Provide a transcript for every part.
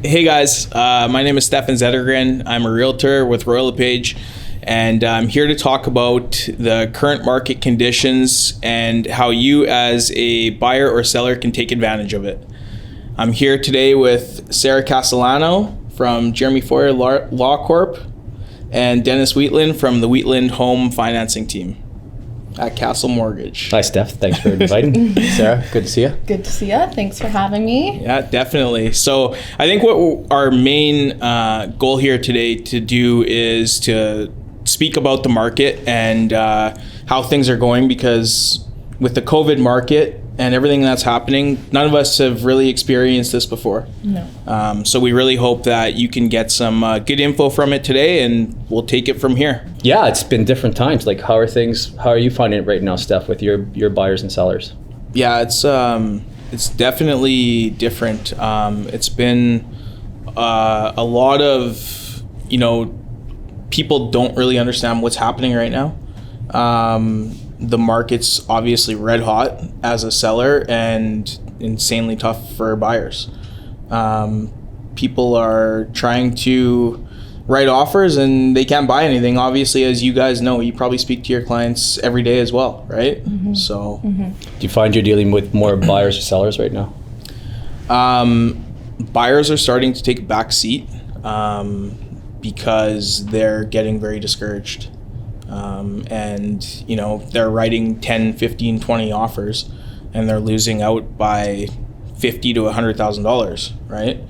Hey guys, my name is Stefan Zettergren. I'm a realtor with Royal LePage, and I'm here to talk about the current market conditions and how you as a buyer or seller can take advantage of it. I'm here today with Sarah Castellano from Jeremy Foyer Law Corp and Dennis Wheatland from the Wheatland Home Financing Team at Castle Mortgage. Hi, Steph. Thanks for inviting. Sarah, good to see you. Good to see you. Thanks for having me. Yeah, definitely. So I think what our main goal here today to do is to speak about the market and how things are going, because with the COVID market and everything that's happening, none of us have really experienced this before. No. So we really hope that you can get some good info from it today, and we'll take it from here. Yeah, it's been different times. Like, how are things? How are you finding it right now, Steph, with your buyers and sellers? Yeah, it's definitely different. It's been a lot of, people don't really understand what's happening right now. The market's obviously red hot as a seller and insanely tough for buyers. People are trying to write offers and they can't buy anything. Obviously, as you guys know, you probably speak to your clients every day as well, right? Mm-hmm. So, Mm-hmm. Do you find you're dealing with more buyers or sellers right now? Buyers are starting to take a back seat because they're getting very discouraged. And they're writing 10, 15, 20 offers and they're losing out by $50,000 to $100,000, right?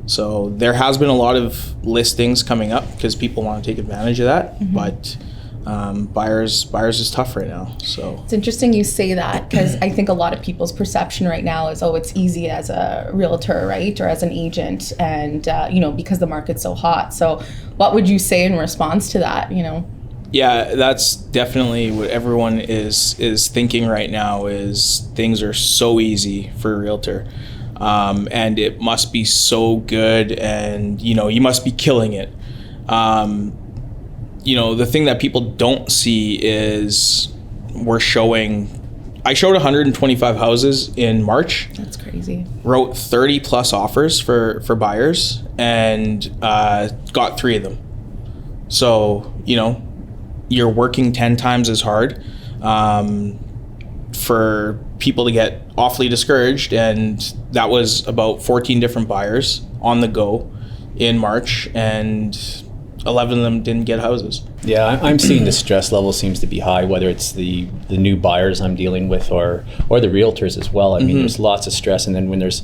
So there has been a lot of listings coming up because people want to take advantage of that, Mm-hmm. but buyers is tough right now. So It's interesting you say that, because I think a lot of people's perception right now is, oh, it's easy as a realtor, right? Or as an agent, and because the market's so hot. So what would you say in response to that, yeah, that's definitely what everyone is thinking right now, is things are so easy for a realtor. And it must be so good, and you must be killing it. The thing that people don't see is I showed 125 houses in March. That's crazy. Wrote 30 plus offers for buyers and got 3 of them. So, you're working 10 times as hard for people to get awfully discouraged, and that was about 14 different buyers on the go in March, and 11 of them didn't get houses. Yeah, I'm seeing the stress level seems to be high, whether it's the new buyers I'm dealing with or the realtors as well. I mean, there's lots of stress, and then when there's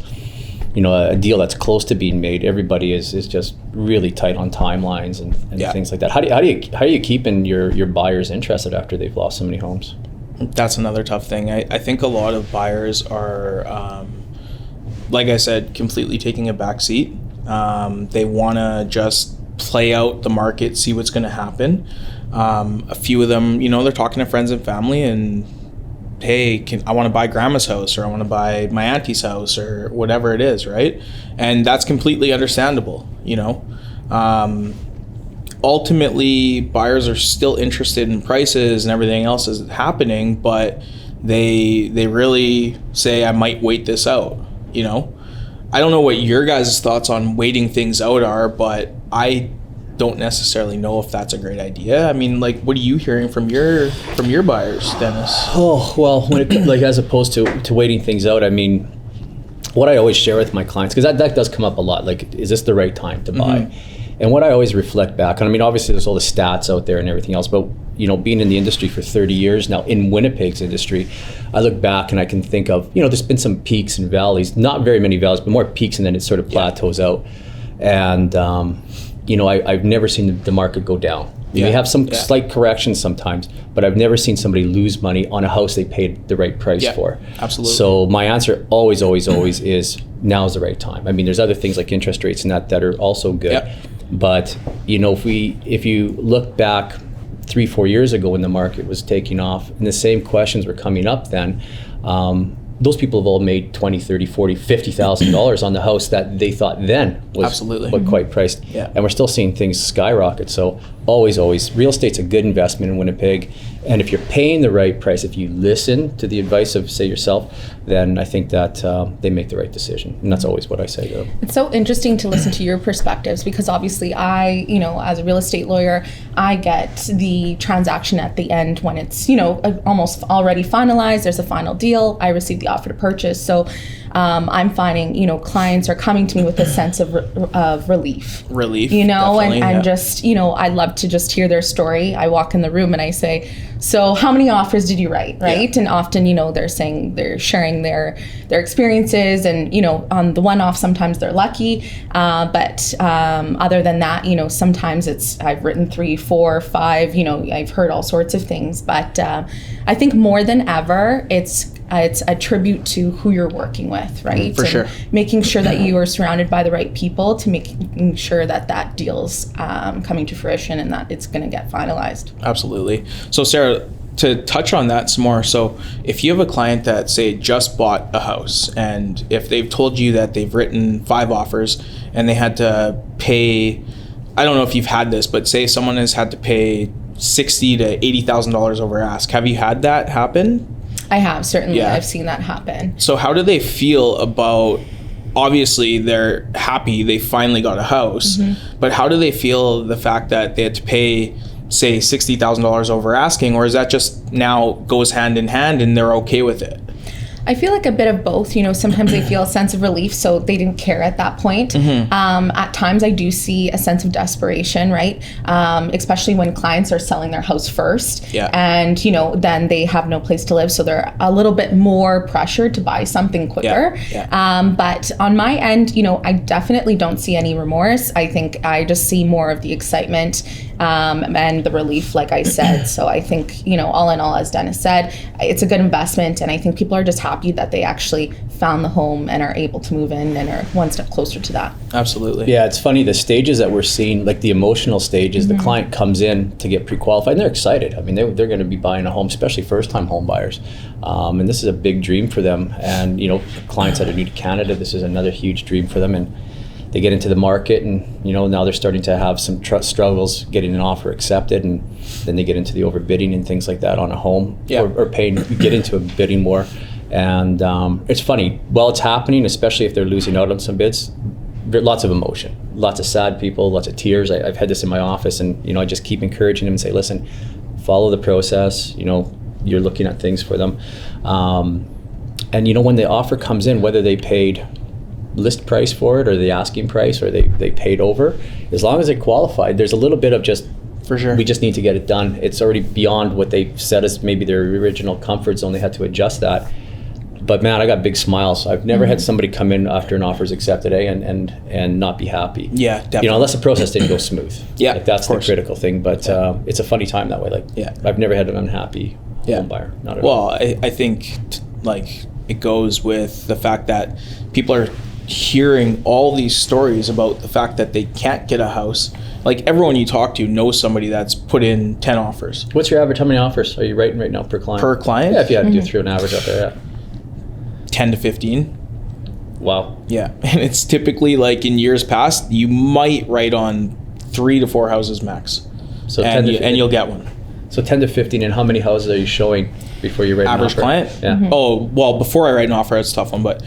a deal that's close to being made, everybody is just really tight on timelines and things like that. How are you keeping your buyers interested after they've lost so many homes? That's another tough thing. I think a lot of buyers are, like I said, completely taking a back seat. They want to just play out the market, see what's going to happen. A few of them, they're talking to friends and family and, hey, I want to buy grandma's house, or I want to buy my auntie's house, or whatever it is, right? And that's completely understandable, Ultimately, buyers are still interested in prices and everything else is happening, but they really say, I might wait this out, I don't know what your guys' thoughts on waiting things out are, but I don't necessarily know if that's a great idea. I mean, what are you hearing from your buyers, Dennis? Oh, well, when it, as opposed to waiting things out, I mean, what I always share with my clients, because that does come up a lot, is this the right time to buy? Mm-hmm. And what I always reflect back, and I mean, obviously there's all the stats out there and everything else, but being in the industry for 30 years now, in Winnipeg's industry, I look back and I can think of, there's been some peaks and valleys, not very many valleys, but more peaks, and then it sort of plateaus out. And, I've never seen the market go down. You may have some slight corrections sometimes, but I've never seen somebody lose money on a house they paid the right price for. Absolutely. So my answer always is now's the right time. I mean, there's other things like interest rates and that are also good. Yeah. But if you look back 3-4 years ago when the market was taking off and the same questions were coming up then, those people have all made $20,000, $30,000, $40,000, $50,000 on the house that they thought then was Absolutely. what quite priced. Yeah. And we're still seeing things skyrocket. So always, real estate's a good investment in Winnipeg. And if you're paying the right price, if you listen to the advice of, say, yourself, then I think that they make the right decision. And that's always what I say to them. It's so interesting to listen to your perspectives, because obviously I, as a real estate lawyer, I get the transaction at the end when it's, almost already finalized. There's a final deal. I receive the offer to purchase. So I'm finding, clients are coming to me with a sense of relief. And just, I love to just hear their story. I walk in the room and I say, so how many offers did you write, right? Yeah. And often, they're saying, they're sharing their experiences, and, on the one off, sometimes they're lucky. But other than that, sometimes I've written 3, 4, 5, I've heard all sorts of things. But I think more than ever, it's a tribute to who you're working with, right? For sure. Making sure that you are surrounded by the right people to making sure that deal's coming to fruition and that it's going to get finalized. Absolutely. So Sarah, to touch on that some more, so if you have a client that, say, just bought a house, and if they've told you that they've written 5 offers and they had to pay, I don't know if you've had this, but say someone has had to pay $60,000 to $80,000 over ask. Have you had that happen? I have, certainly. Yeah. I've seen that happen. So how do they feel about, obviously they're happy they finally got a house, but how do they feel the fact that they had to pay, say, $60,000 over asking, or is that just now goes hand in hand and they're okay with it? I feel like a bit of both. Sometimes they feel a sense of relief, so they didn't care at that point. At times, I do see a sense of desperation, right? Especially when clients are selling their house first, and then they have no place to live, so they're a little bit more pressured to buy something quicker. But on my end, I definitely don't see any remorse. I think I just see more of the excitement and the relief, like I said. So I think, all in all, as Dennis said, it's a good investment, and I think people are just happy that they actually found the home and are able to move in and are one step closer to that. Absolutely. Yeah, it's funny, the stages that we're seeing, like the emotional stages, the client comes in to get pre-qualified and they're excited. I mean, they're going to be buying a home, especially first-time home buyers. And this is a big dream for them. And, clients that are new to Canada, this is another huge dream for them. And they get into the market and, now they're starting to have some struggles getting an offer accepted, and then they get into the overbidding and things like that on a home, or get into a bidding war. And it's funny, while it's happening, especially if they're losing out on some bids, lots of emotion, lots of sad people, lots of tears. I've had this in my office, and I just keep encouraging them and say, listen, follow the process. You're looking at things for them. And when the offer comes in, whether they paid list price for it or the asking price or they paid over, as long as they qualified, there's a little bit of just, for sure, we just need to get it done. It's already beyond what they set as maybe their original comfort zone. They had to adjust that. But man, I got big smiles. I've never had somebody come in after an offer's accepted, and not be happy. Yeah, definitely. Unless the process didn't go smooth. Yeah, like that's the critical thing. But it's a funny time that way. I've never had an unhappy home buyer. Not at all. Well, I think it goes with the fact that people are hearing all these stories about the fact that they can't get a house. Like, everyone you talk to knows somebody that's put in 10 offers. What's your average? How many offers are you writing right now per client? Per client? Yeah, if you had to throw an average out there, 10 to 15. Wow. Yeah, and it's typically, like, in years past, you might write on 3 to 4 houses max. So and you'll get one. So 10 to 15, and how many houses are you showing before you write average an offer? Client? Yeah. Oh, well, before I write an offer, it's a tough one, but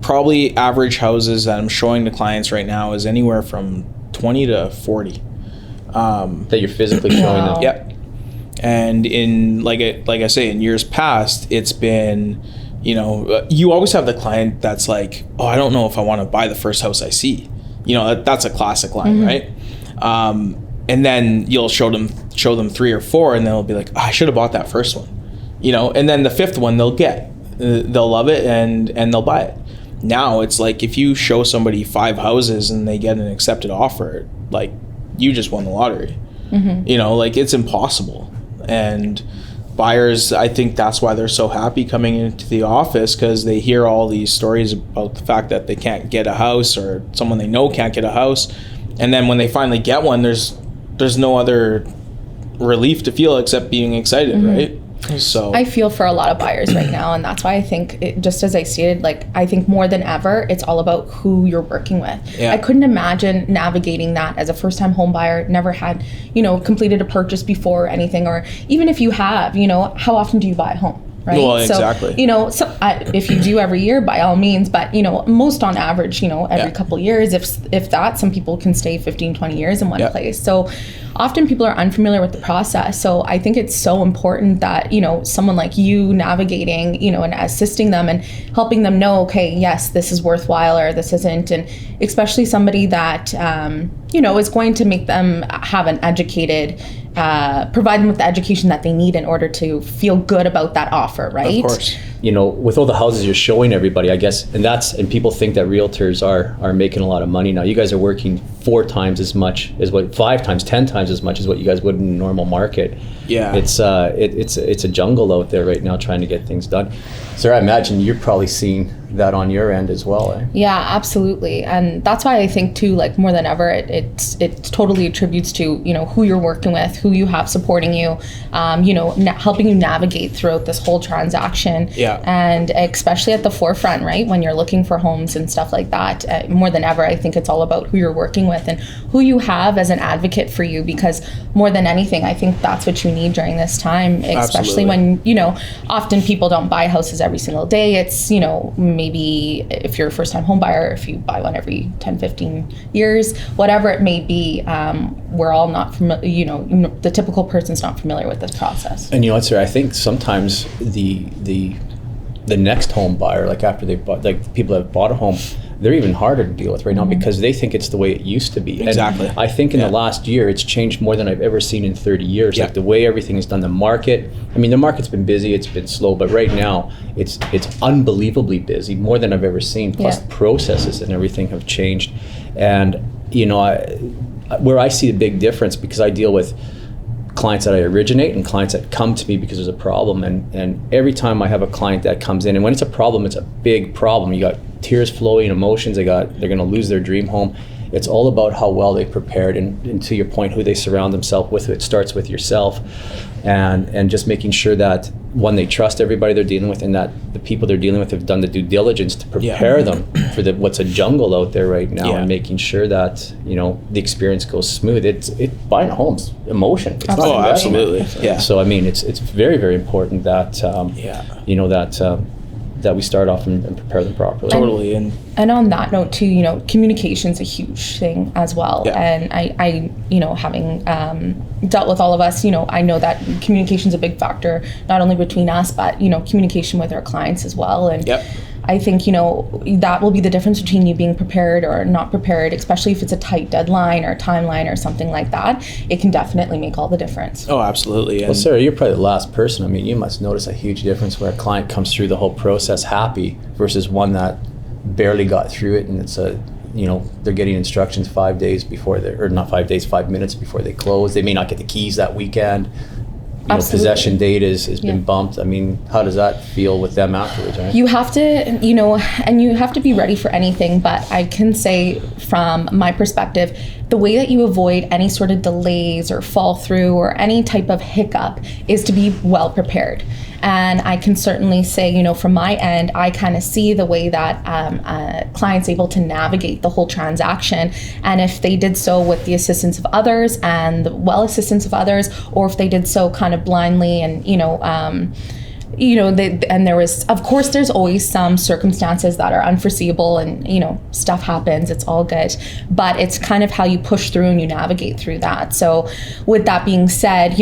probably average houses that I'm showing to clients right now is anywhere from 20 to 40. That you're physically showing them? Yep. And in, like I say, in years past, it's been, you always have the client that's like, oh, I don't know if I want to buy the first house I see. That's a classic line, right? And then you'll show them 3 or 4, and they'll be like, oh, I should have bought that first one. And then the 5th one they'll love it and they'll buy it. Now it's like, if you show somebody 5 houses and they get an accepted offer, like, you just won the lottery. It's impossible. And buyers, I think that's why they're so happy coming into the office, because they hear all these stories about the fact that they can't get a house, or someone they know can't get a house. And then when they finally get one, there's no other relief to feel except being excited, right? So I feel for a lot of buyers right now, and that's why I think, just as I stated, like, I think more than ever, it's all about who you're working with. Yeah. I couldn't imagine navigating that as a first-time home buyer, never had, completed a purchase before or anything, or even if you have, how often do you buy a home? Right. Well, exactly. So, if you do every year, by all means, but, most on average, every couple of years, if that, some people can stay 15, 20 years in one place. So often people are unfamiliar with the process. So I think it's so important that, someone like you navigating, and assisting them and helping them know, okay, yes, this is worthwhile or this isn't. And especially somebody that, is going to make them have an educated, provide them with the education that they need in order to feel good about that offer, right? Of course. With all the houses you're showing everybody, I guess, and people think that realtors are making a lot of money now. You guys are working 4 times as much as 5 times, 10 times as much as what you guys would in a normal market. Yeah. It's a jungle out there right now trying to get things done. Sir, I imagine you're probably seeing that on your end as well, eh? Yeah, absolutely. And that's why I think too, like, more than ever, it totally attributes to, who you're working with, who you have supporting you, helping you navigate throughout this whole transaction. Yeah. And especially at the forefront, right? When you're looking for homes and stuff like that, more than ever, I think it's all about who you're working with and who you have as an advocate for you, because more than anything, I think that's what you need during this time, especially when, often people don't buy houses every single day. It's, maybe if you're a first-time home buyer, if you buy one every 10, 15 years, whatever it may be, we're all not familiar, the typical person's not familiar with this process. And sir, I think sometimes the next home buyer, like after they bought, like people that have bought a home, they're even harder to deal with right now because they think it's the way it used to be. Exactly. And I think in the last year, it's changed more than I've ever seen in 30 years. Yeah. Like the way everything is done, the market. I mean, the market's been busy, it's been slow, but right now it's unbelievably busy, more than I've ever seen. Plus processes and everything have changed. And, where I see the big difference, because I deal with clients that I originate and clients that come to me because there's a problem, and every time I have a client that comes in, and when it's a problem, it's a big problem. You got tears flowing, emotions, they're going to lose their dream home. It's all about how well they prepared, and to your point, who they surround themselves with. It starts with yourself, and just making sure that, one, they trust everybody they're dealing with, and that the people they're dealing with have done the due diligence to prepare them for what's a jungle out there right now, and making sure that the experience goes smooth. Buying a home's emotion. It's not absolutely. Yeah. So I mean, it's very, very important that that we start off and prepare them properly. Totally. And on that note too, communication's a huge thing as well. Yeah. And I having dealt with all of us, I know that communication's a big factor, not only between us, but communication with our clients as well. And I think, that will be the difference between you being prepared or not prepared, especially if it's a tight deadline or timeline or something like that. It can definitely make all the difference. Oh, absolutely. Well, Sarah, you're probably the last person. I mean, you must notice a huge difference where a client comes through the whole process happy versus one that barely got through it, and it's they're getting instructions 5 days before not 5 days, 5 minutes before they close. They may not get the keys that weekend. Possession date has been bumped. I mean, how does that feel with them afterwards, right? You have to, and you have to be ready for anything, but I can say from my perspective, the way that you avoid any sort of delays or fall through or any type of hiccup is to be well prepared. And I can certainly say, from my end, I kind of see the way that a client's able to navigate the whole transaction. And if they did so with the assistance of others and the well assistance of others, or if they did so kind of blindly and, and there was, of course, there's always some circumstances that are unforeseeable and, stuff happens, it's all good, but it's kind of how you push through and you navigate through that. So with that being said,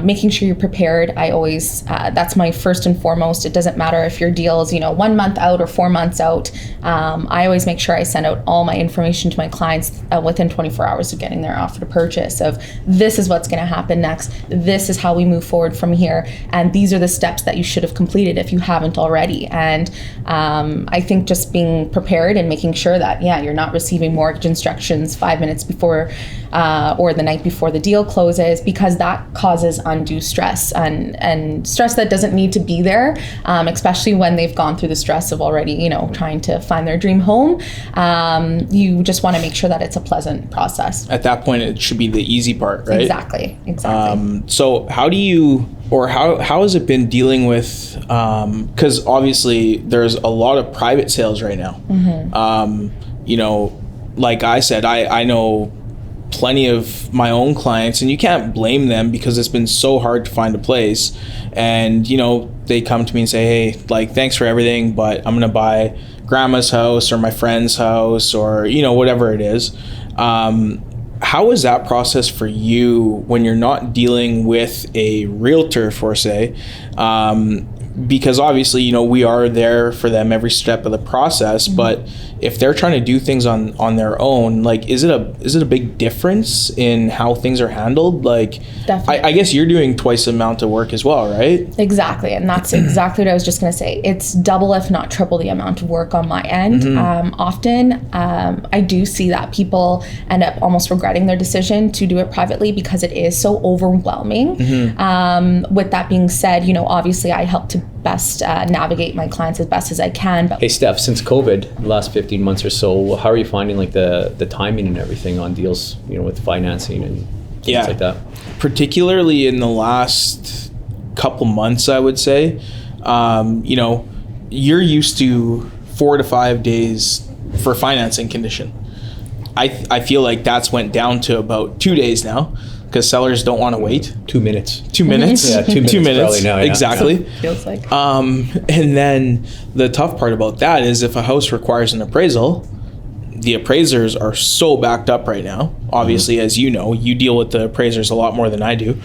making sure you're prepared, I always, that's my first and foremost. It doesn't matter if your deal is, 1 month out or 4 months out. I always make sure I send out all my information to my clients within 24 hours of getting their offer to purchase of this is what's going to happen next. This is how we move forward from here. And these are the steps that you should have completed if you haven't already. And I think just being prepared and making sure that you're not receiving mortgage instructions 5 minutes before or the night before the deal closes, because that causes undue stress and stress that doesn't need to be there, especially when they've gone through the stress of already trying to find their dream home. You just want to make sure that it's a pleasant process. At that point, it should be the easy part, right? Exactly. So how do you or how has it been dealing with, because obviously there's a lot of private sales right now. You know, like I said, I know plenty of my own clients, and you can't blame them because it's been so hard to find a place. And, you know, they come to me and say, hey, like, thanks for everything, but I'm going to buy grandma's house or my friend's house, or, you know, whatever it is. How is that process for you when you're not dealing with a realtor, for say? Because obviously, you know, we are there for them every step of the process, but if they're trying to do things on their own, like, is it a big difference in how things are handled? Like, Definitely. I guess you're doing twice the amount of work as well, right? Exactly, and that's exactly what I was just going to say. It's double, if not triple, the amount of work on my end. Often, I do see that people end up almost regretting their decision to do it privately because it is so overwhelming. With that being said, you know, obviously I help to best navigate my clients as best as I can. But Hey, Steph, since COVID, the last 15 months or so, how are you finding like the timing and everything on deals, you know, with financing and things like that? Particularly in the last couple months, I would say, you know, you're used to 4 to 5 days for financing condition. I feel like that's went down to about 2 days now, because sellers don't want to wait. 2 minutes. 2 minutes. Yeah, 2 minutes. 2 minutes. Probably now, yeah. Exactly. feels like And then the tough part about that is if a house requires an appraisal, the appraisers are so backed up right now. Obviously, as you know, you deal with the appraisers a lot more than I do.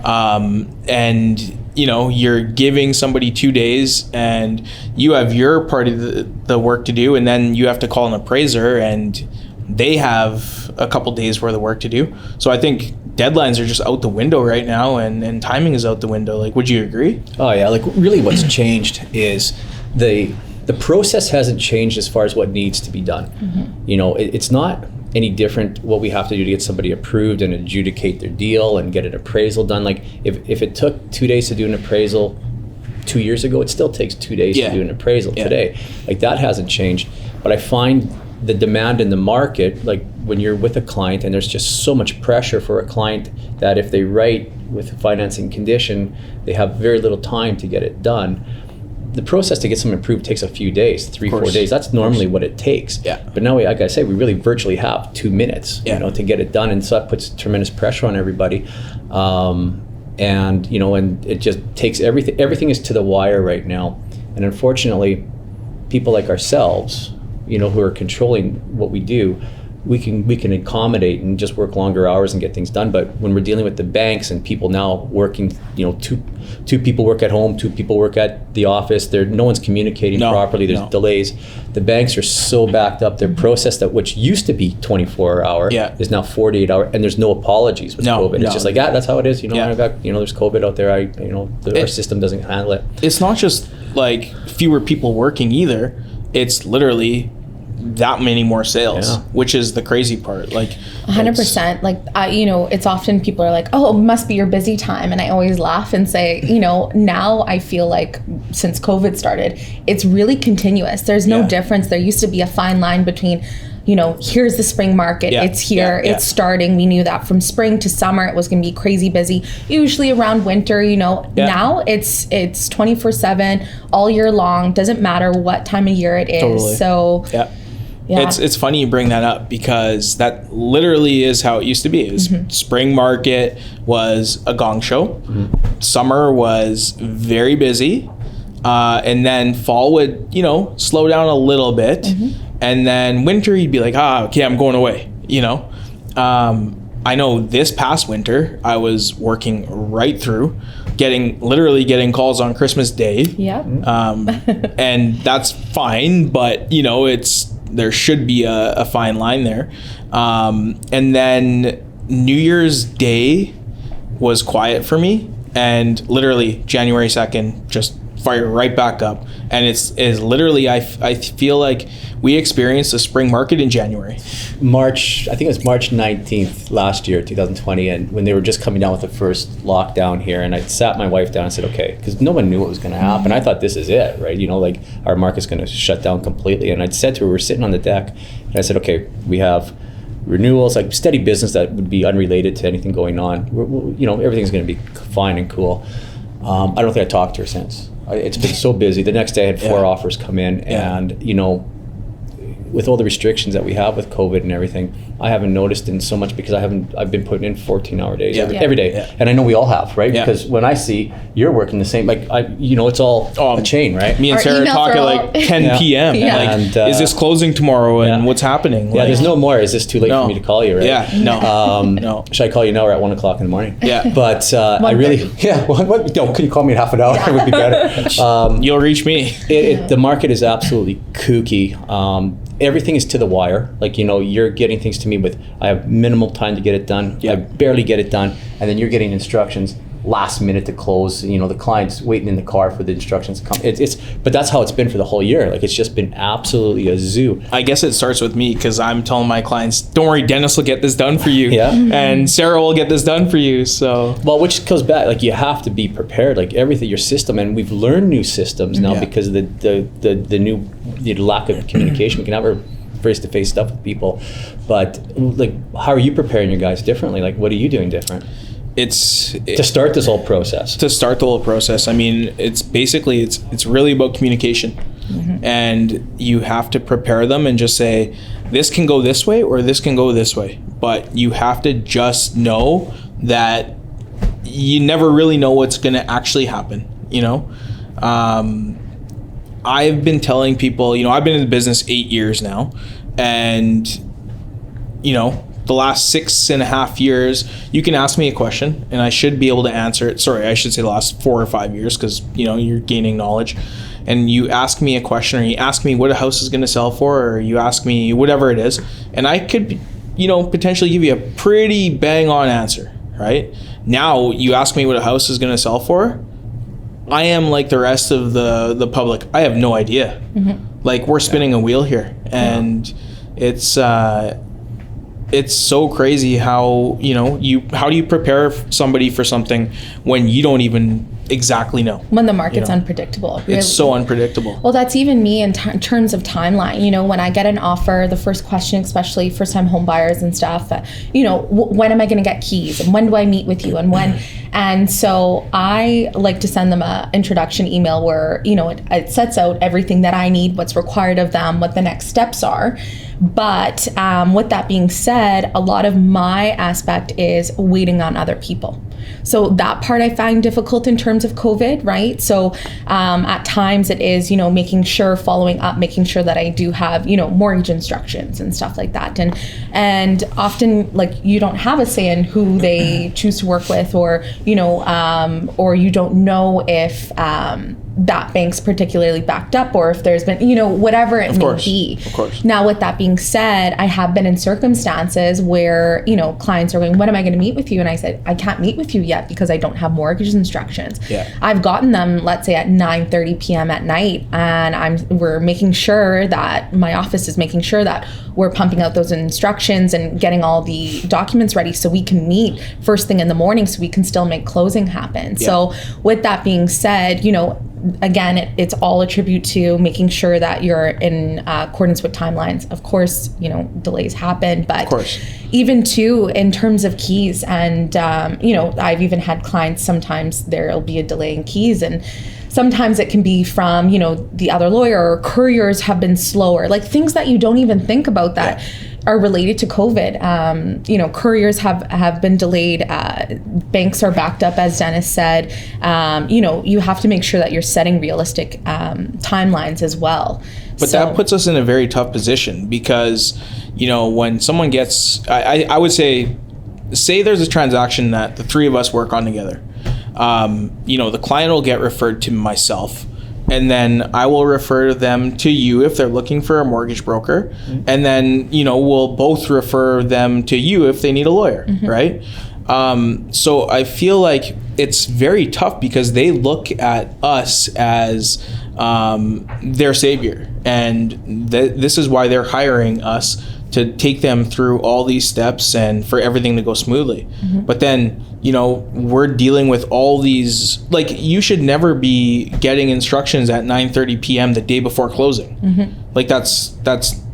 And, you know, you're giving somebody 2 days and you have your part of the work to do, and then you have to call an appraiser and they have a couple days worth of work to do. So I think deadlines are just out the window right now, and timing is out the window. Like, would you agree? Oh yeah, like really what's changed is the process hasn't changed as far as what needs to be done. You know, it's not any different what we have to do to get somebody approved and adjudicate their deal and get an appraisal done. Like if it took 2 days to do an appraisal 2 years ago, it still takes 2 days to do an appraisal today. Like, that hasn't changed. But I find the demand in the market, like when you're with a client and there's just so much pressure for a client that if they write with a financing condition, they have very little time to get it done. The process to get someone approved takes a few days, 3-4 days. That's normally what it takes. But now, like I say, we really virtually have 2 minutes, you know, to get it done, and so that puts tremendous pressure on everybody. And you know, and it just takes everything. Everything is to the wire right now, and unfortunately, people like ourselves, you know, who are controlling what we do, we can accommodate and just work longer hours and get things done. But when we're dealing with the banks and people now working, you know, two people work at home, 2 people work at the office, no one's communicating properly, there's delays. The banks are so backed up. Their process, that which used to be 24-hour is now 48-hour, and there's no apologies with COVID. It's just like, that's how it is. You know, I got, you know, there's COVID out there. Our system doesn't handle it. It's not just like fewer people working either. It's literally that many more sales, which is the crazy part. Like 100%. Like, you know, it's often people are like, oh, it must be your busy time. And I always laugh and say, you know, now I feel like since COVID started, it's really continuous. There's no difference. There used to be a fine line between, you know, here's the spring market, it's here, it's starting. We knew that from spring to summer, it was going to be crazy busy. Usually around winter, you know, now it's 24/7 all year long. Doesn't matter what time of year it is. Totally. So it's funny you bring that up, because that literally is how it used to be. It was spring market was a gong show. Summer was very busy. And then fall would, you know, slow down a little bit. And then winter, you'd be like, okay, I'm going away, you know. I know this past winter, I was working right through, literally getting calls on Christmas Day. And that's fine, but, you know, there should be a fine line there. And then New Year's Day was quiet for me, and literally January 2nd, just fire right back up. And it's literally, I feel like we experienced a spring market in January. I think it was March 19th last year, 2020, and when they were just coming down with the first lockdown here, and I sat my wife down and said, okay, because no one knew what was going to happen. I thought, this is it, right? You know, like, our market's going to shut down completely. And I'd said to her, we're sitting on the deck, and I said, okay, we have renewals, like steady business that would be unrelated to anything going on. You know, everything's going to be fine and cool. I don't think I talked to her since. It's been so busy. The next day I had 4 offers come in, and with all the restrictions that we have with COVID and everything, I haven't noticed in so much because I've been putting in 14-hour days every day. Yeah. And I know we all have, right? Yeah. Because when I see you're working the same, it's all a chain, right? Me and Our Sarah emails talk are at all- like 10 p.m. Yeah. Like, And, is this closing tomorrow and what's happening? Yeah, Like, there's no more. Is this too late No. for me to call you, right? Yeah, no. No. Should I call you now or at 1 o'clock in the morning? Yeah. But I really, can you call me in half an hour? It would be better. You'll reach me. The market is absolutely kooky. Everything is to the wire. Like, you're getting things to me with, I have minimal time to get it done. Yeah. I barely get it done. And then you're getting instructions last minute to close. The client's waiting in the car for the instructions to come. But that's how it's been for the whole year. Like, it's just been absolutely a zoo. I guess it starts with me because I'm telling my clients, don't worry, Dennis will get this done for you. Yeah. And Sarah will get this done for you. So, Well, which goes back, like, you have to be prepared, like everything, your system, and we've learned new systems now because of the new lack of communication. We can have our face-to-face stuff with people, but like, how are you preparing your guys differently? Like, what are you doing different to start this whole process? To start the whole process, I mean, it's really about communication, and you have to prepare them and just say, this can go this way or this can go this way, but you have to just know that you never really know what's going to actually happen. I've been telling people, I've been in the business 8 years now, and the last 6.5 years, you can ask me a question and I should be able to answer it. Sorry, I should say the last 4 or 5 years, because you're gaining knowledge, and you ask me a question, or you ask me what a house is going to sell for, or you ask me whatever it is, and I could potentially give you a pretty bang on answer. Right now, you ask me what a house is going to sell for, I am like the rest of the public. I have no idea. Like, we're spinning a wheel here, and it's so crazy how how do you prepare somebody for something when you don't even exactly know? When the market's unpredictable. Really. It's so unpredictable. Well, that's even me in terms of timeline. When I get an offer, the first question, especially first-time home buyers and stuff, when am I going to get keys, and when do I meet with you, and when? And so I like to send them a introduction email where it sets out everything that I need, what's required of them, what the next steps are. But with that being said, a lot of my aspect is waiting on other people. So that part I find difficult in terms of COVID, right? So at times it is, following up, making sure that I do have, mortgage instructions and stuff like that. And often, like, you don't have a say in who they choose to work with, or you don't know if that bank's particularly backed up, or if there's been, whatever it may be. Of course. Now, with that being said, I have been in circumstances where, clients are going, when am I going to meet with you? And I said, I can't meet with you yet because I don't have mortgage instructions. Yeah. I've gotten them, let's say at 9:30 p.m. at night, and we're making sure that my office is making sure that we're pumping out those instructions and getting all the documents ready so we can meet first thing in the morning so we can still make closing happen. Yeah. So with that being said, again, it's all a tribute to making sure that you're in accordance with timelines. Of course, delays happen, but even too, in terms of keys, and I've even had clients, sometimes there'll be a delay in keys, and sometimes it can be from, the other lawyer, or couriers have been slower, like things that you don't even think about that are related to COVID. Couriers have been delayed. Banks are backed up, as Dennis said. You have to make sure that you're setting realistic timelines as well. But that puts us in a very tough position because, when someone gets, I would say there's a transaction that the three of us work on together. The client will get referred to myself, and then I will refer them to you if they're looking for a mortgage broker. Mm-hmm. And then, we'll both refer them to you if they need a lawyer, right? So I feel like it's very tough because they look at us as their savior. And this is why they're hiring us, to take them through all these steps and for everything to go smoothly. Mm-hmm. But then, we're dealing with all these, like, you should never be getting instructions at 9:30 p.m. the day before closing. Mm-hmm. Like, that's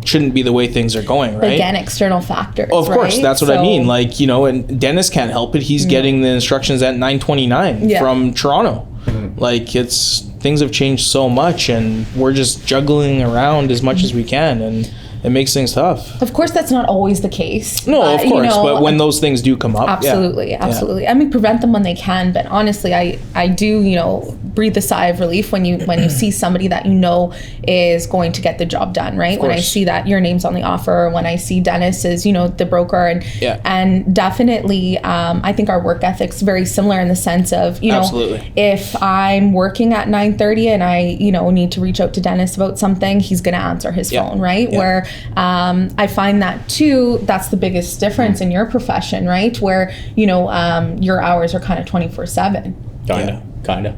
shouldn't be the way things are going, right? Again, external factors. Of course, right? that's what I mean. Like, and Dennis can't help it. He's getting the instructions at 9:29 from Toronto. Like things have changed so much, and we're just juggling around as much as we can, and it makes things tough. Of course, that's not always the case. No, but, of course, but when those things do come up, absolutely. I mean, prevent them when they can. But honestly, I do, breathe a sigh of relief when you see somebody that is going to get the job done, right? When I see that your name's on the offer, when I see Dennis is, the broker, and definitely, I think our work ethic's very similar in the sense of, Absolutely. If I'm working at 9:30 and I, need to reach out to Dennis about something, he's going to answer his phone, right? Where I find that too, that's the biggest difference in your profession, right? Where, your hours are kind of 24/7. Kinda.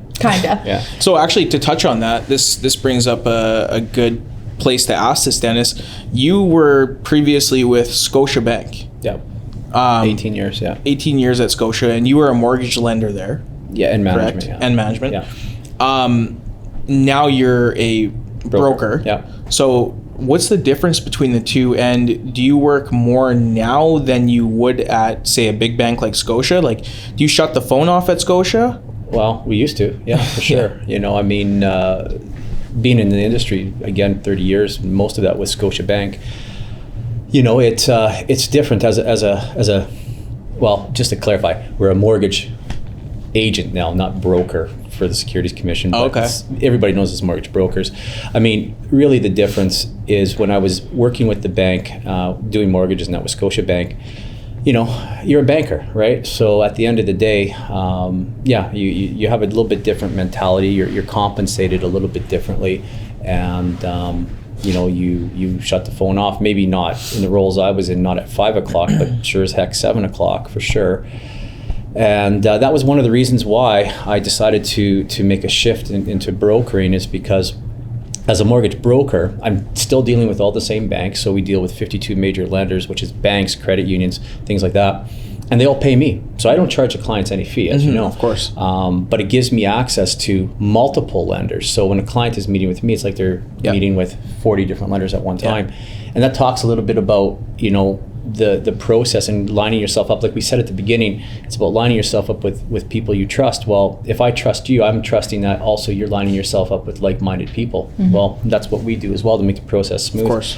Yeah. So actually, to touch on that, this brings up a good place to ask this, Dennis. You were previously with Scotiabank. Yeah. 18 years, 18 years at Scotia, and you were a mortgage lender there. Yeah, and management. Correct? And management. Yeah. Now you're a broker. Yeah. So what's the difference between the two, and do you work more now than you would at, say, a big bank like Scotia? Like, do you shut the phone off at Scotia? Well, we used to, for sure. Being in the industry, again, 30 years, most of that was Scotiabank. It's different as a well, just to clarify, we're a mortgage agent now, not broker for the Securities Commission. But everybody knows us mortgage brokers. I mean, really the difference is when I was working with the bank, doing mortgages, and that was Scotiabank, you're a banker, right? So at the end of the day, you have a little bit different mentality. You're compensated a little bit differently, and you shut the phone off. Maybe not in the roles I was in, not at 5 o'clock, but sure as heck 7 o'clock for sure. And that was one of the reasons why I decided to make a shift into brokering, is because as a mortgage broker, I'm still dealing with all the same banks. So we deal with 52 major lenders, which is banks, credit unions, things like that. And they all pay me. So I don't charge the clients any fee, as you know. Of course. But it gives me access to multiple lenders. So when a client is meeting with me, it's like they're meeting with 40 different lenders at one time. And that talks a little bit about, the process and lining yourself up. Like we said at the beginning, it's about lining yourself up with people you trust. Well, if I trust you, I'm trusting that also you're lining yourself up with like-minded people. Well, that's what we do as well to make the process smooth. Of course.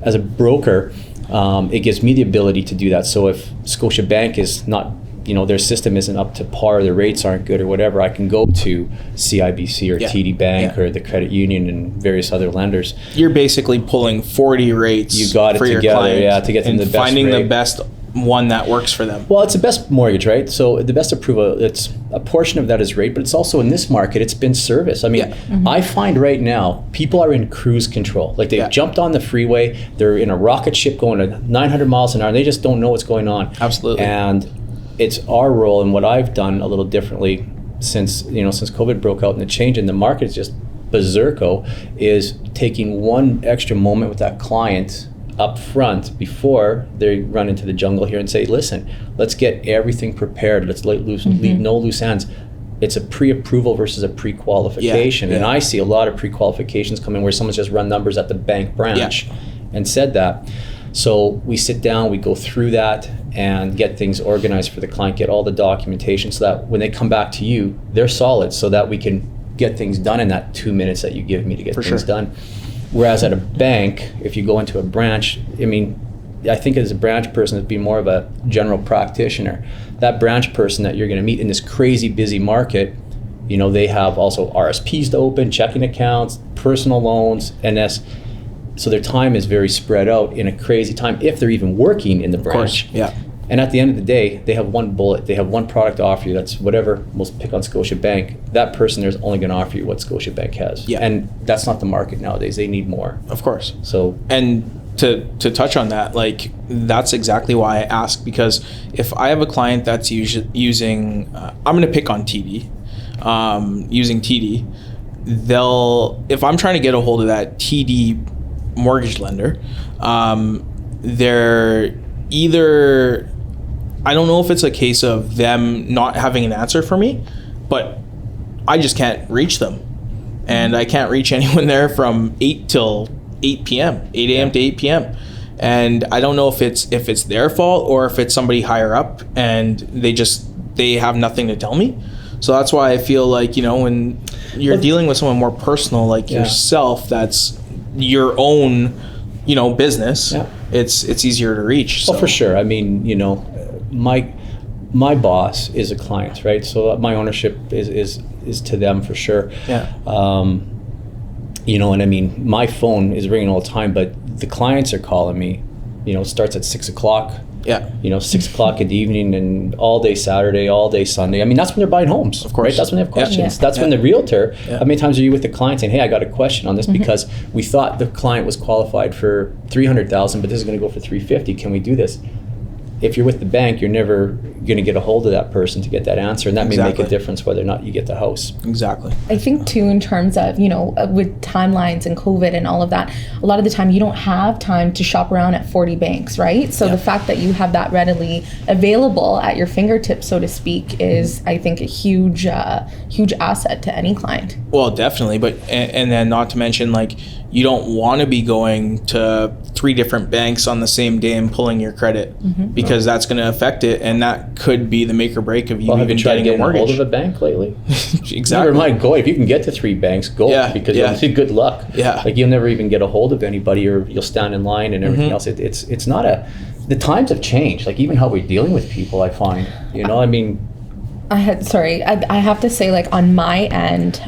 As a broker, it gives me the ability to do that. So if Scotiabank is not, their system isn't up to par, their rates aren't good or whatever, I can go to CIBC or TD Bank or the credit union and various other lenders. You're basically pulling 40 rates. You got it for together, your client, to get them and the best finding rate. the best one that works for them. Well, it's the best mortgage, right? So the best approval, it's a portion of that is rate, but it's also in this market, it's been service. I mean, I find right now people are in cruise control. Like they've jumped on the freeway, they're in a rocket ship going at 900 miles an hour, and they just don't know what's going on. Absolutely. And it's our role, and what I've done a little differently since COVID broke out and the change in the market is just berserko, is taking one extra moment with that client up front before they run into the jungle here and say, listen, let's get everything prepared. Let's leave no loose ends. It's a pre-approval versus a pre-qualification. And I see a lot of pre-qualifications coming where someone's just run numbers at the bank branch and said that. So we sit down, we go through that and get things organized for the client, get all the documentation so that when they come back to you, they're solid, so that we can get things done in that 2 minutes that you give me to get things done. Whereas at a bank, if you go into a branch, I think as a branch person, it'd be more of a general practitioner. That branch person that you're going to meet in this crazy busy market, they have also RSPs to open, checking accounts, personal loans, and so their time is very spread out in a crazy time if they're even working in the branch. Of course, And at the end of the day, they have one bullet. They have one product to offer you. That's whatever. We'll pick on Scotiabank. That person there's only going to offer you what Scotiabank has. And that's not the market nowadays. They need more. Of course. So and to touch on that, like that's exactly why I ask, because if I have a client that's using, I'm going to pick on TD, using TD, if I'm trying to get a hold of that TD mortgage lender, they're either, I don't know if it's a case of them not having an answer for me, but I just can't reach them. And I can't reach anyone there from 8 till 8 p.m., 8 a.m. to 8 p.m. And I don't know if it's their fault or if it's somebody higher up and they have nothing to tell me. So that's why I feel like, when you're dealing with someone more personal like yourself, that's your own, business, it's easier to reach. So. Well, for sure. I mean, my boss is a client, right? So my ownership is to them for sure. Yeah. And I mean, my phone is ringing all the time, but the clients are calling me. It starts at 6 o'clock. Yeah. 6 o'clock in the evening and all day Saturday, all day Sunday. I mean, that's when they're buying homes, of course. Right? That's when they have questions. Yeah. That's when the realtor, how many times are you with the client saying, hey, I got a question on this because we thought the client was qualified for $300,000, but this is going to go for $350,000. Can we do this? If you're with the bank, you're never going to get a hold of that person to get that answer, and that may make a difference whether or not you get the house. Exactly. I think too, in terms of, with timelines and COVID and all of that, a lot of the time you don't have time to shop around at 40 banks, right? So the fact that you have that readily available at your fingertips, so to speak, is, I think, a huge asset to any client. Well, definitely. But, and then not to mention, like, you don't want to be going to 3 different banks on the same day and pulling your credit because that's going to affect it, and that could be the make or break of you even getting a mortgage. Have you tried getting a hold of a bank lately? Exactly. Never mind, go. If you can get to 3 banks, go, because you'll see good luck. Yeah. Like, you'll never even get a hold of anybody, or you'll stand in line and everything else. It's not the times have changed. Like, even how we're dealing with people, I find, I mean. I have to say, like, on my end,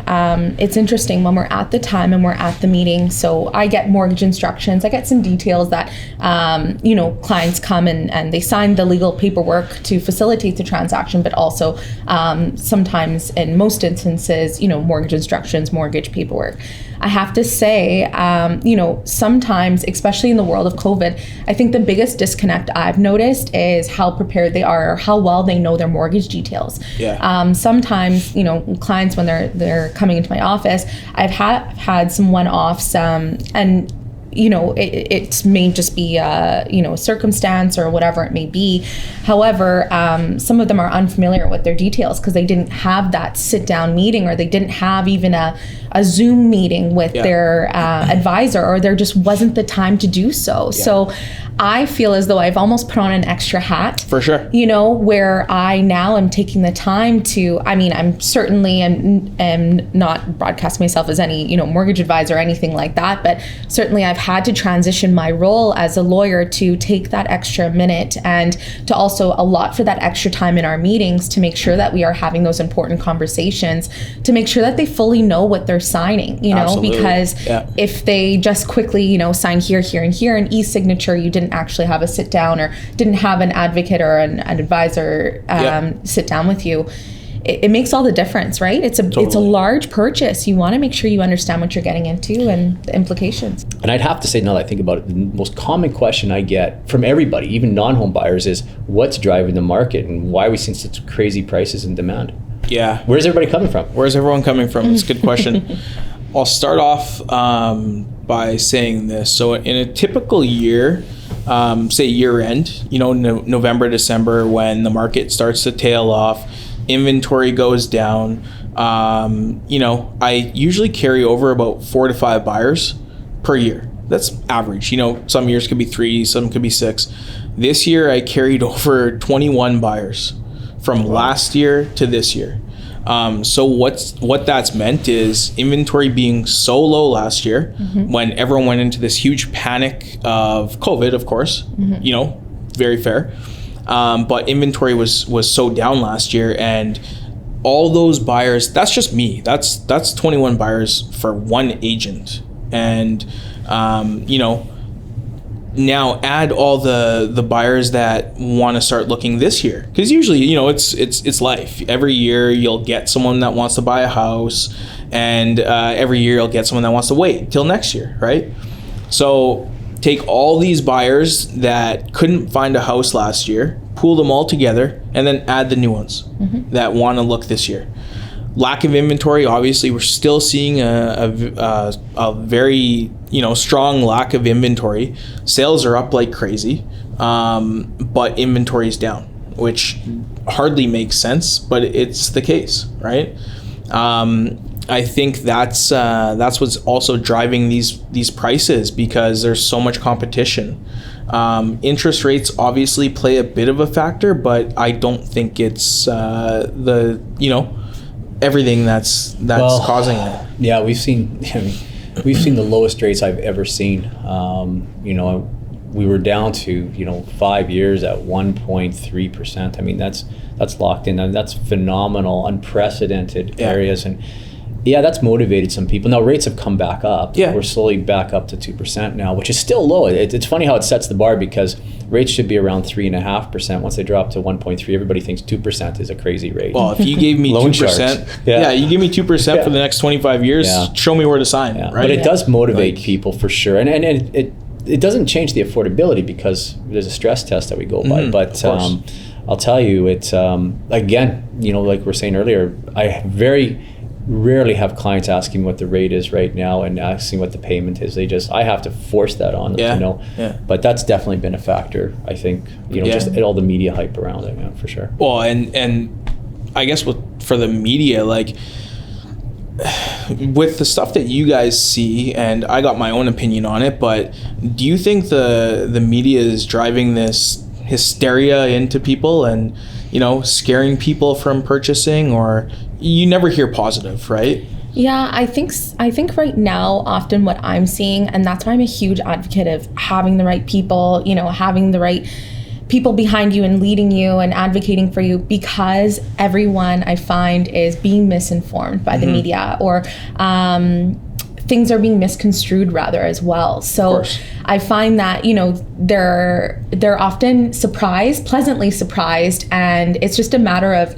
it's interesting when we're at the time and we're at the meeting. So I get mortgage instructions. I get some details that, clients come and they sign the legal paperwork to facilitate the transaction, but also sometimes, in most instances, mortgage instructions, mortgage paperwork. I have to say, sometimes, especially in the world of COVID, I think the biggest disconnect I've noticed is how prepared they are, or how well they know their mortgage details. Yeah. Sometimes, clients, when they're coming into my office, I've had some one-offs, and it may just be a circumstance or whatever it may be. However, some of them are unfamiliar with their details because they didn't have that sit-down meeting, or they didn't have even a Zoom meeting with their advisor, or there just wasn't the time to do so. Yeah. So I feel as though I've almost put on an extra hat. For sure. Where I now am taking the time to, I'm certainly am not broadcasting myself as any, mortgage advisor or anything like that, but certainly I've had to transition my role as a lawyer to take that extra minute and to also allot for that extra time in our meetings to make sure that we are having those important conversations, to make sure that they fully know what they're signing, Absolutely. Because if they just quickly, sign here, and here, an e-signature, you didn't actually have a sit down, or didn't have an advocate or an advisor sit down with you, it makes all the difference, right? It's a large purchase. You want to make sure you understand what you're getting into and the implications. And I'd have to say, now that I think about it, the most common question I get from everybody, even non-home buyers, is what's driving the market and why are we seeing such crazy prices and demand? Yeah. Where's everybody coming from? Where's everyone coming from? It's a good question. I'll start off by saying this. So in a typical year, say year end, November, December, when the market starts to tail off, inventory goes down, I usually carry over about 4 to 5 buyers per year. That's average. Some years could be 3, some could be 6. This year I carried over 21 buyers from last year to this year. So what that's meant is inventory being so low last year when everyone went into this huge panic of COVID, of course, very fair. But inventory was so down last year, and all those buyers, that's just me. That's 21 buyers for one agent. And, now add all the buyers that want to start looking this year, because usually it's life. Every year you'll get someone that wants to buy a house, and every year you'll get someone that wants to wait till next year, right? So take all these buyers that couldn't find a house last year, pool them all together, and then add the new ones that want to look this year. Lack of inventory, obviously we're still seeing a very strong lack of inventory. Sales are up like crazy, but inventory is down, which hardly makes sense, but it's the case, right? I think that's what's also driving these prices, because there's so much competition. Interest rates obviously play a bit of a factor, but I don't think it's everything that's causing it. Yeah, we've seen the lowest rates I've ever seen. You know, we were down to 5 years at 1.3%. I mean, that's locked in, and that's phenomenal, unprecedented areas. And yeah, that's motivated some people. Now rates have come back up. Yeah. We're slowly back up to 2% now, which is still low. It's funny how it sets the bar, because rates should be around 3.5%. Once they drop to 1.3, everybody thinks 2% is a crazy rate. Well, if you gave me 2%, you give me 2% for the next 25 years, show me where to sign. Right? But it does motivate people for sure. And it doesn't change the affordability, because there's a stress test that we go by. But I'll tell you, it's again, like we were saying earlier, I very rarely have clients asking what the rate is right now and asking what the payment is. I have to force that on them, But that's definitely been a factor, I think, just all the media hype around it, for sure. Well, and I guess for the media, like with the stuff that you guys see, and I got my own opinion on it, but do you think the media is driving this hysteria into people and scaring people from purchasing? Or you never hear positive, right? Yeah, I think right now, often what I'm seeing, and that's why I'm a huge advocate of having the right people, having the right people behind you and leading you and advocating for you, because everyone, I find, is being misinformed by the media, or things are being misconstrued rather as well. So I find that, they're often pleasantly surprised, and it's just a matter of,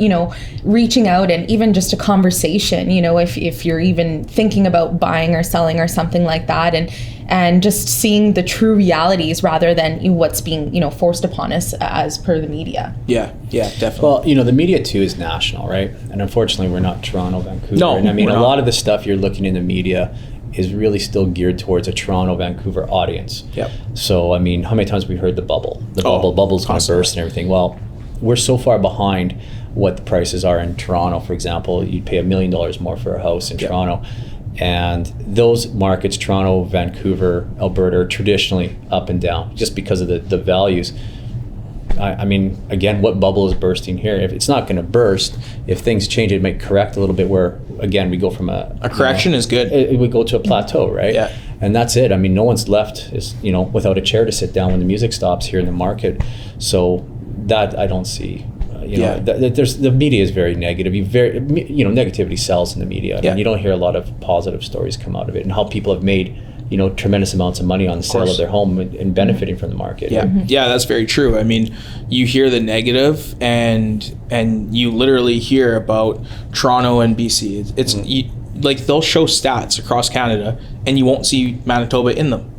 reaching out, and even just a conversation, if you're even thinking about buying or selling or something like that, and just seeing the true realities rather than what's being, forced upon us as per the media. Yeah, definitely. Well, the media too is national, right? And unfortunately, we're not Toronto, Vancouver. No, and I mean, a lot of the stuff you're looking in the media is really still geared towards a Toronto, Vancouver audience. Yep. So, I mean, how many times we heard the bubble? Bubble's going to burst and everything. Well, we're so far behind what the prices are in Toronto. For example, you'd pay $1 million more for a house in Toronto. And those markets, Toronto, Vancouver, Alberta, are traditionally up and down just because of the values. I mean, again, what bubble is bursting here? If it's not going to burst, if things change, it might correct a little bit, where, again, we go from a correction is good. We go to a plateau, right? Yeah. And that's it. I mean, no one's left without a chair to sit down when the music stops here in the market. So that I don't see. The media is very negative. Negativity sells in the media. I mean, you don't hear a lot of positive stories come out of it, and how people have made tremendous amounts of money on the sale of their home and benefiting from the market. Yeah, that's very true. I mean, you hear the negative, and you literally hear about Toronto and BC. It's like they'll show stats across Canada, and you won't see Manitoba in them.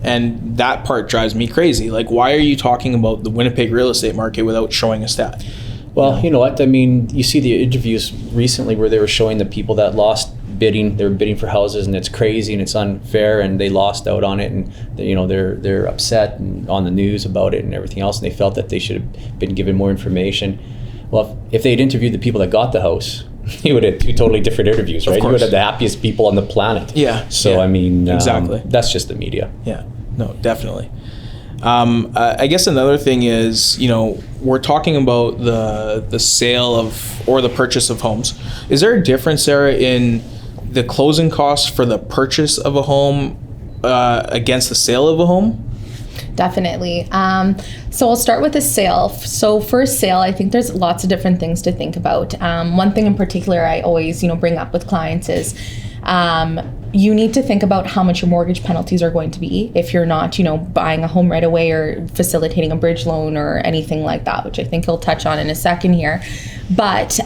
And that part drives me crazy. Like, why are you talking about the Winnipeg real estate market without showing a stat? Well, you know what? I mean, you see the interviews recently where they were showing the people that lost bidding. They were bidding for houses, and it's crazy and it's unfair, and they lost out on it, and they're upset and on the news about it and everything else, and they felt that they should have been given more information. Well, if they'd interviewed the people that got the house, you would have two totally different interviews, right? You would have the happiest people on the planet. Yeah. So, I mean, exactly. That's just the media. Yeah. No, definitely. I guess another thing is, we're talking about the sale of, or the purchase of homes. Is there a difference, Sarah, in the closing costs for the purchase of a home against the sale of a home? Definitely. So I'll start with the sale. So for a sale, I think there's lots of different things to think about. One thing in particular I always, bring up with clients is you need to think about how much your mortgage penalties are going to be if you're not, buying a home right away or facilitating a bridge loan or anything like that, which I think he'll touch on in a second here. But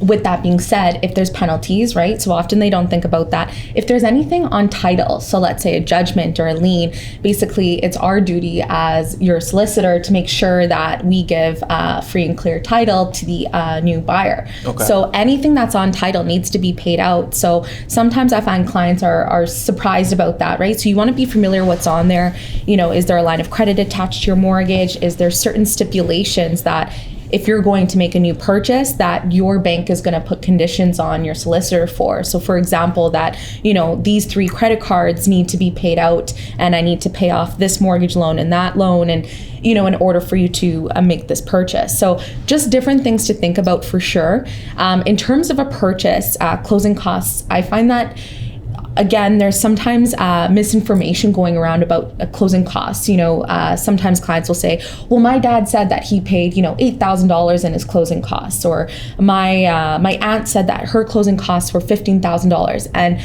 with that being said, if there's penalties, right? So often they don't think about that. If there's anything on title, so let's say a judgment or a lien, basically it's our duty as your solicitor to make sure that we give free and clear title to the new buyer. Okay. So anything that's on title needs to be paid out. So sometimes I find clients are surprised about that, right? So you want to be familiar what's on there. Is there a line of credit attached to your mortgage? Is there certain stipulations that if you're going to make a new purchase that your bank is going to put conditions on your solicitor for. So for example, that, these 3 credit cards need to be paid out and I need to pay off this mortgage loan and that loan, and in order for you to make this purchase. So just different things to think about for sure. In terms of a purchase, closing costs, I find that, again, there's sometimes misinformation going around about closing costs. Sometimes clients will say, well, my dad said that he paid, $8,000 in his closing costs, or my aunt said that her closing costs were $15,000. And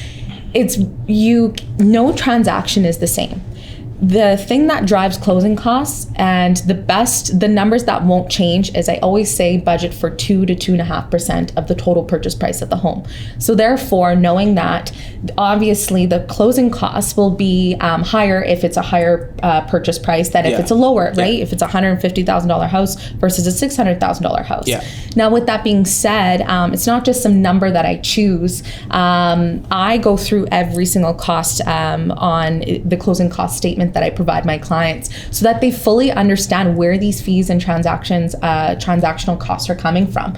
no transaction is the same. The thing that drives closing costs and the numbers that won't change is, I always say, budget for 2 to 2.5% of the total purchase price of the home. So therefore, knowing that, obviously the closing costs will be higher if it's a higher purchase price than if it's a lower, right? If it's a $150,000 house versus a $600,000 house. Yeah. Now, with that being said, it's not just some number that I choose. I go through every single cost on the closing cost statement that I provide my clients, so that they fully understand where these fees and transactional costs are coming from.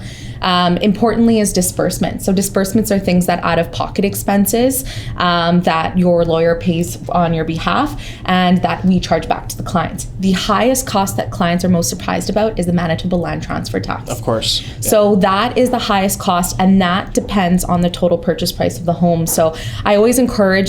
Importantly is disbursements. So disbursements are things that out-of-pocket expenses that your lawyer pays on your behalf and that we charge back to the clients. The highest cost that clients are most surprised about is the Manitoba land transfer tax. Of course. Yeah. So that is the highest cost, and that depends on the total purchase price of the home. So I always encourage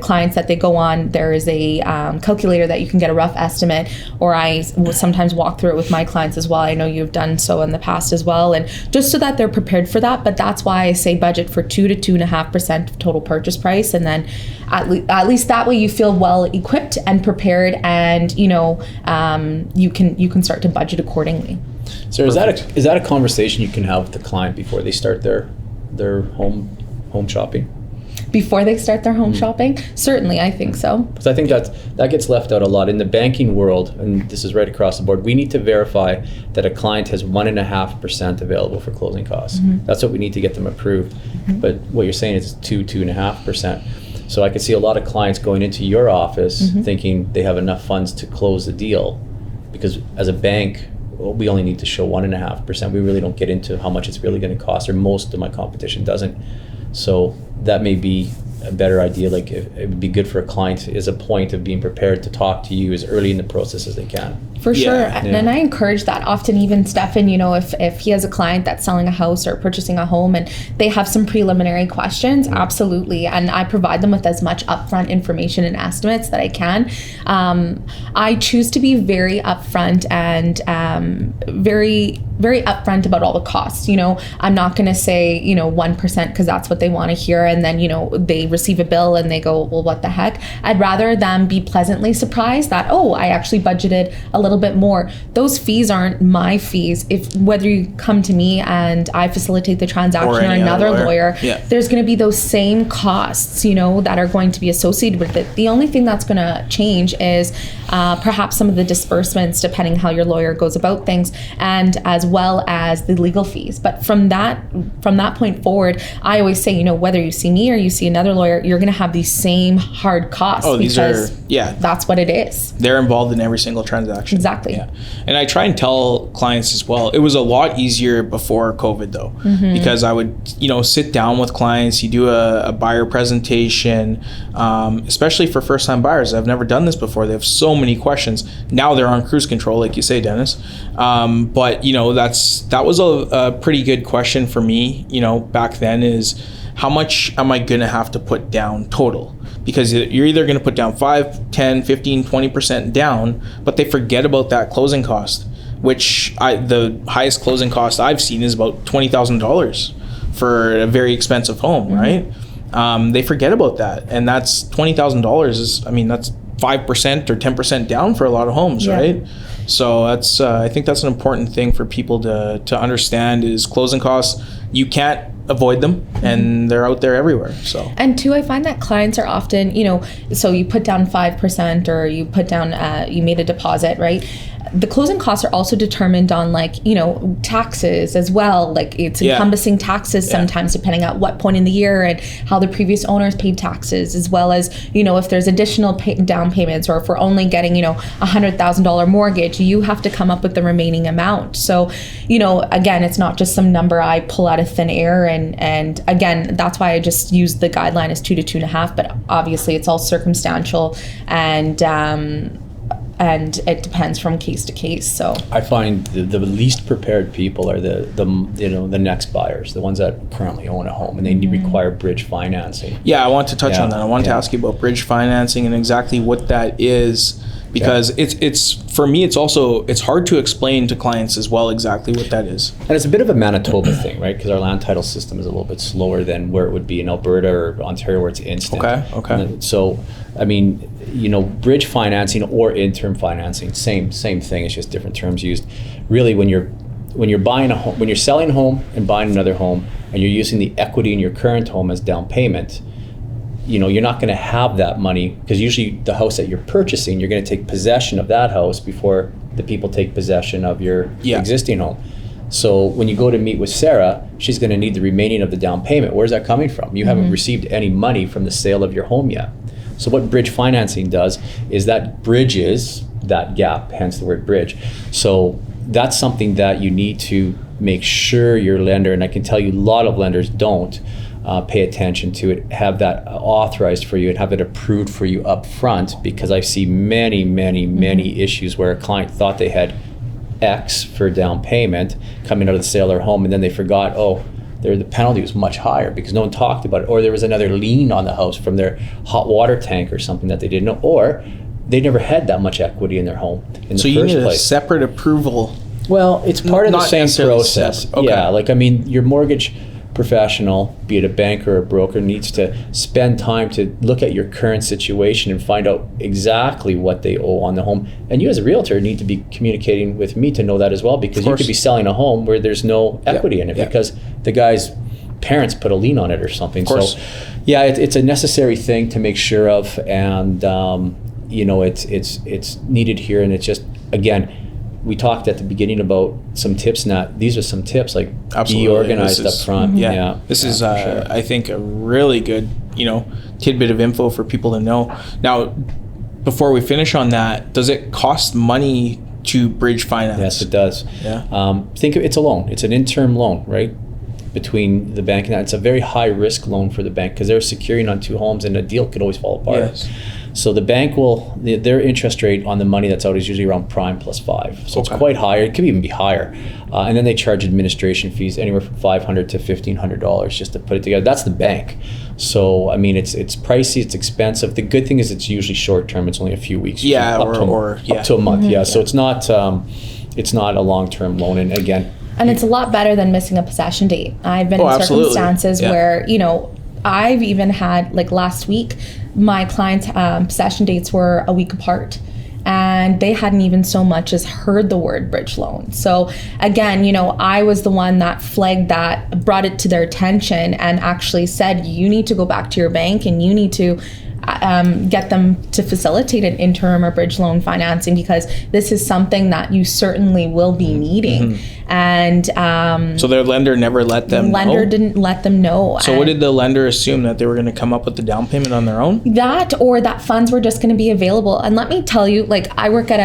clients that they go on, there is a calculator that you can get a rough estimate, or I will sometimes walk through it with my clients as well. I know you've done so in the past as well, and just so that they're prepared for that. But that's why I say budget for 2 to 2.5% of total purchase price, and then at least that way you feel well equipped and prepared, and you can start to budget accordingly. So is that a conversation you can have with the client before they start their home shopping? Before they start their home shopping? Certainly, I think so. Because I think that gets left out a lot in the banking world, and this is right across the board. We need to verify that a client has 1.5% available for closing costs. Mm-hmm. That's what we need to get them approved. Mm-hmm. But what you're saying is 2.5%. So I could see a lot of clients going into your office mm-hmm. thinking they have enough funds to close the deal, because as a bank, we only need to show 1.5%. We really don't get into how much it's really going to cost, or most of my competition doesn't. So that may be a better idea. Like, it would be good for a client as a point of being prepared to talk to you as early in the process as they can. For sure. And I encourage that often. Even Stefan, if he has a client that's selling a house or purchasing a home and they have some preliminary questions, absolutely. And I provide them with as much upfront information and estimates that I can. I choose to be very upfront and very, very upfront about all the costs. I'm not going to say, 1% because that's what they want to hear. And then, they receive a bill and they go, well, what the heck? I'd rather them be pleasantly surprised that, oh, I actually budgeted a little bit more. Those fees aren't my fees. Whether you come to me and I facilitate the transaction or another lawyer, there's going to be those same costs, that are going to be associated with it. The only thing that's going to change is perhaps some of the disbursements, depending how your lawyer goes about things, and as well as the legal fees. But from that point forward, I always say, whether you see me or you see another lawyer, you're going to have these same hard costs. Oh, that's what it is. They're involved in every single transaction. Exactly. Yeah. And I try and tell clients as well, it was a lot easier before COVID though, mm-hmm. because I would, sit down with clients, you do a buyer presentation, especially for first time buyers. I've never done this before. They have so many questions. Now they're on cruise control, like you say, Dennis. But that was a pretty good question for me, back then, is how much am I going to have to put down total? Because you're either going to put down 5, 10, 15, 20% down, but they forget about that closing cost, which the highest closing cost I've seen is about $20,000 for a very expensive home, mm-hmm. right? They forget about that. And that's $20,000 that's 5% or 10% down for a lot of homes, right? So that's I think that's an important thing for people to understand, is closing costs. You can't avoid them, and they're out there everywhere. So, and two, I find that clients are often, so you put down 5% or you put down, you made a deposit, right? the closing costs are also determined on taxes as well. Like it's encompassing taxes sometimes depending on what point in the year and how the previous owners paid taxes, as well as, if there's additional down payments, or if we're only getting, $100,000 mortgage, you have to come up with the remaining amount. So, again, it's not just some number I pull out of thin air. And again, that's why I just use the guideline as 2 to 2.5, but obviously it's all circumstantial and it depends from case to case. So I find the least prepared people are the next buyers, the ones that currently own a home, and they require bridge financing. Yeah, I want to touch on that. I want to ask you about bridge financing and exactly what that is, because it's for me, it's hard to explain to clients as well exactly what that is. And it's a bit of a Manitoba thing, right? Because our land title system is a little bit slower than where it would be in Alberta or Ontario, where it's instant. Okay. So, I mean, bridge financing or interim financing, same thing. It's just different terms used. Really, when you're buying a home, when you're selling a home and buying another home, and you're using the equity in your current home as down payment, you're not going to have that money, because usually the house that you're purchasing, you're going to take possession of that house before the people take possession of your existing home. So when you go to meet with Sarah, she's going to need the remaining of the down payment. Where's that coming from? You haven't received any money from the sale of your home yet. So what bridge financing does is that bridges that gap, hence the word bridge. So that's something that you need to make sure your lender, and I can tell you a lot of lenders don't pay attention to it, have that authorized for you and have it approved for you up front, because I see many issues where a client thought they had X for down payment coming out of the sale of their home, and then they forgot, the penalty was much higher because no one talked about it, or there was another lien on the house from their hot water tank or something that they didn't know, or they never had that much equity in their home in the first place. So you need a separate approval. Well, it's part of the same process. Okay. Yeah, your mortgage professional, be it a bank or a broker, needs to spend time to look at your current situation and find out exactly what they owe on the home. And you as a realtor need to be communicating with me to know that as well, because you could be selling a home where there's no equity in it because the guy's parents put a lien on it or something. So it's a necessary thing to make sure of, and it's needed here. And it's just, again, we talked at the beginning about some tips, these are some tips, like be organized up front. This is I think a really good tidbit of info for people to know. Now, before we finish on that, does it cost money to bridge finance? Yes, it does. Think of it's a loan. It's an interim loan, right, between the bank and that. It's a very high risk loan for the bank because they're securing on two homes and a deal could always fall apart. Yes. So the bank their interest rate on the money that's out is usually around prime plus 5. So it's quite high. It could even be higher. And then they charge administration fees anywhere from $500 to $1,500 just to put it together. That's the bank. So, I mean, it's pricey, it's expensive. The good thing is it's usually short term. It's only a few weeks. Up to a month. So it's not a long-term loan. And again, and it's a lot better than missing a possession date. I've been in circumstances where, I've even had, like last week, my clients' possession dates were a week apart, and they hadn't even so much as heard the word bridge loan. So again, I was the one that flagged that, brought it to their attention, and actually said, you need to go back to your bank and you need to get them to facilitate an interim or bridge loan financing, because this is something that you certainly will be needing. And so their lender never let them know? The lender didn't let them know. So what did the lender assume, that they were going to come up with the down payment on their own? That, or that funds were just going to be available. And let me tell you, like, I work at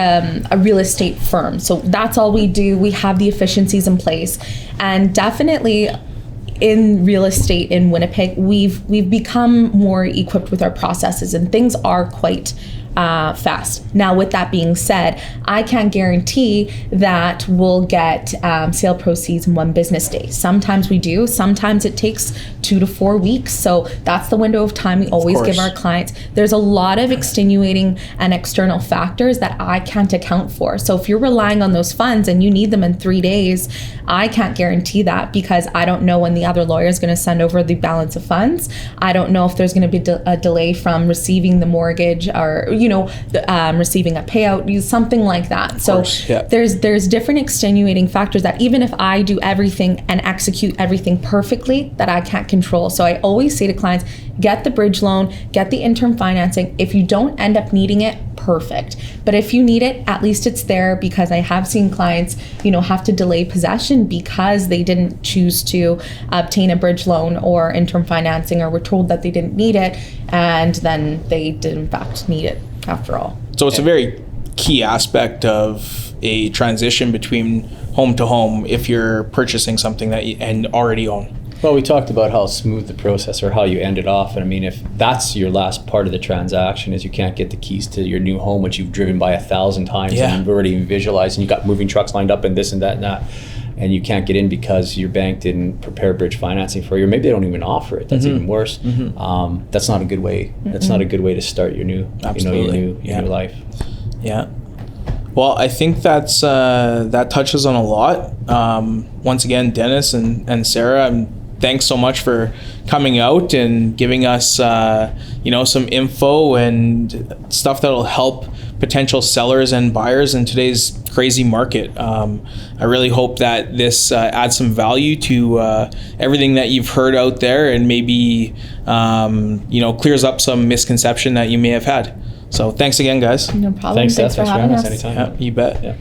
a real estate firm, so that's all we do. We have the efficiencies in place, and definitely in real estate in Winnipeg, we've become more equipped with our processes, and things are quite fast. Now, with that being said, I can't guarantee that we'll get sale proceeds in one business day. Sometimes we do. Sometimes it takes 2 to 4 weeks. So that's the window of time we always give our clients. There's a lot of extenuating and external factors that I can't account for. So if you're relying on those funds and you need them in 3 days, I can't guarantee that, because I don't know when the other lawyer is going to send over the balance of funds. I don't know if there's going to be a delay from receiving the mortgage, or receiving a payout, something like that. So course, yeah. there's different extenuating factors that even if I do everything and execute everything perfectly, that I can't control. So I always say to clients, get the bridge loan, get the interim financing. If you don't end up needing it, perfect. But if you need it, at least it's there, because I have seen clients, have to delay possession because they didn't choose to obtain a bridge loan or interim financing, or were told that they didn't need it, and then they did in fact need it after all. So it's a very key aspect of a transition between home to home if you're purchasing something that you and already own. Well, we talked about how smooth the process, or how you end it off. And I mean, if that's your last part of the transaction, is you can't get the keys to your new home, which you've driven by 1,000 times, Yeah. and you've already visualized, and you've got moving trucks lined up and this and that and that, and you can't get in because your bank didn't prepare bridge financing for you, or maybe they don't even offer it. That's even worse. That's not a good way. That's not a good way to start your new, Absolutely. your new life. Yeah. Well, I think that touches on a lot. Once again, Dennis and Sarah, thanks so much for coming out and giving us, some info and stuff that'll help potential sellers and buyers in today's crazy market. I really hope that this adds some value to everything that you've heard out there, and maybe clears up some misconception that you may have had. So thanks again, guys. No problem. Thanks, Seth. Thanks for having us. Anytime. Yeah, you bet. Yeah.